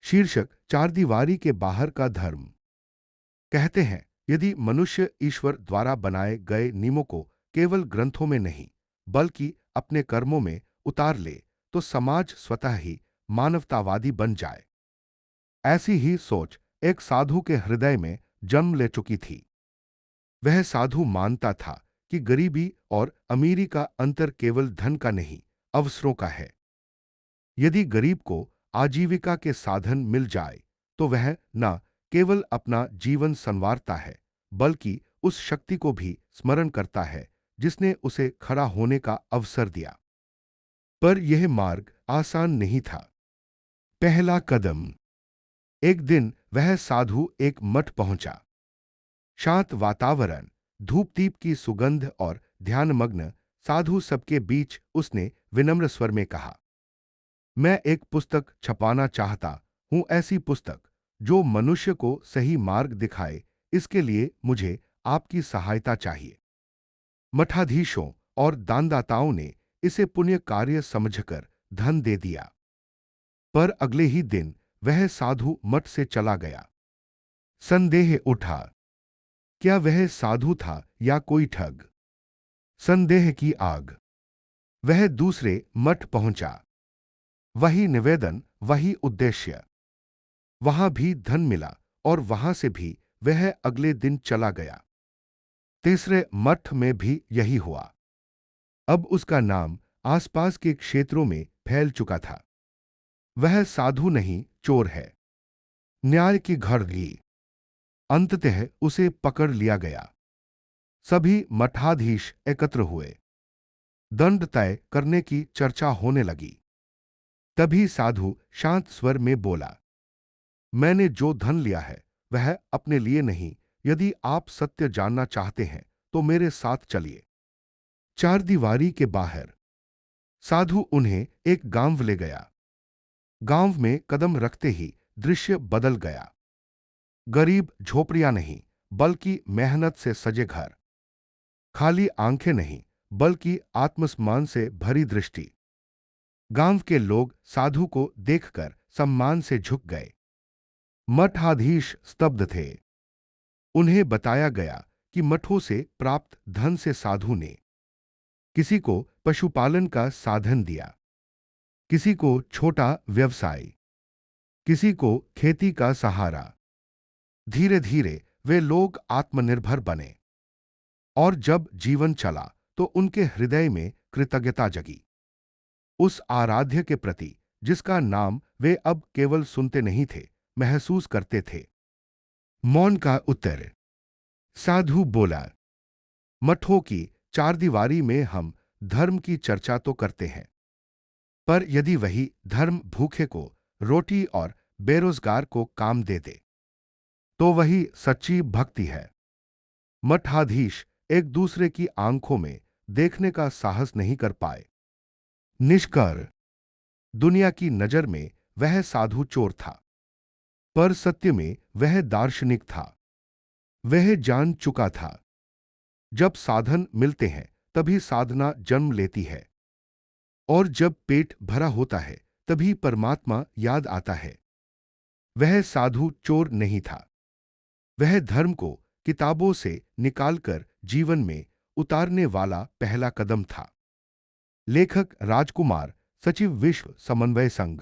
शीर्षक चार दीवारी के बाहर का धर्म। कहते हैं, यदि मनुष्य ईश्वर द्वारा बनाए गए नियमों को केवल ग्रंथों में नहीं बल्कि अपने कर्मों में उतार ले तो समाज स्वतः ही मानवतावादी बन जाए। ऐसी ही सोच एक साधु के हृदय में जन्म ले चुकी थी। वह साधु मानता था कि गरीबी और अमीरी का अंतर केवल धन का नहीं, अवसरों का है। यदि गरीब को आजीविका के साधन मिल जाए तो वह न केवल अपना जीवन संवारता है बल्कि उस शक्ति को भी स्मरण करता है जिसने उसे खड़ा होने का अवसर दिया। पर यह मार्ग आसान नहीं था। पहला कदम। एक दिन वह साधु एक मठ पहुंचा। शांत वातावरण, धूप दीप की सुगंध और ध्यानमग्न साधु सबके बीच उसने विनम्र स्वर में कहा, मैं एक पुस्तक छपाना चाहता हूं, ऐसी पुस्तक जो मनुष्य को सही मार्ग दिखाए। इसके लिए मुझे आपकी सहायता चाहिए। मठाधीशों और दानदाताओं ने इसे पुण्य कार्य समझकर धन दे दिया। पर अगले ही दिन वह साधु मठ से चला गया। संदेह उठा, क्या वह साधु था या कोई ठग? संदेह की आग। वह दूसरे मठ पहुंचा। वही निवेदन, वही उद्देश्य। वहां भी धन मिला और वहां से भी वह अगले दिन चला गया। तीसरे मठ में भी यही हुआ। अब उसका नाम आसपास के क्षेत्रों में फैल चुका था। वह साधु नहीं, चोर है। न्याय की घड़गी। अंततः उसे पकड़ लिया गया। सभी मठाधीश एकत्र हुए। दंड तय करने की चर्चा होने लगी। तभी साधु शांत स्वर में बोला, मैंने जो धन लिया है वह अपने लिए नहीं। यदि आप सत्य जानना चाहते हैं तो मेरे साथ चलिए। चार दीवारी के बाहर। साधु उन्हें एक गांव ले गया। गांव में कदम रखते ही दृश्य बदल गया। गरीब झोपड़ियां नहीं बल्कि मेहनत से सजे घर। खाली आंखें नहीं बल्कि आत्मसम्मान से भरी दृष्टि। गांव के लोग साधु को देखकर सम्मान से झुक गए। मठाधीश स्तब्ध थे। उन्हें बताया गया कि मठों से प्राप्त धन से साधु ने किसी को पशुपालन का साधन दिया, किसी को छोटा व्यवसाय, किसी को खेती का सहारा। धीरे धीरे वे लोग आत्मनिर्भर बने और जब जीवन चला तो उनके हृदय में कृतज्ञता जगी। उस आराध्य के प्रति जिसका नाम वे अब केवल सुनते नहीं थे, महसूस करते थे। मौन का उत्तर। साधु बोला, मठों की चार दीवारी में हम धर्म की चर्चा तो करते हैं, पर यदि वही धर्म भूखे को रोटी और बेरोजगार को काम दे दे तो वही सच्ची भक्ति है। मठाधीश एक दूसरे की आंखों में देखने का साहस नहीं कर पाए। निष्कर। दुनिया की नजर में वह साधु चोर था, पर सत्य में वह दार्शनिक था। वह जान चुका था, जब साधन मिलते हैं तभी साधना जन्म लेती है, और जब पेट भरा होता है तभी परमात्मा याद आता है। वह साधु चोर नहीं था। वह धर्म को किताबों से निकालकर जीवन में उतारने वाला पहला कदम था। लेखक राजकुमार, सचिव, विश्व समन्वय संघ।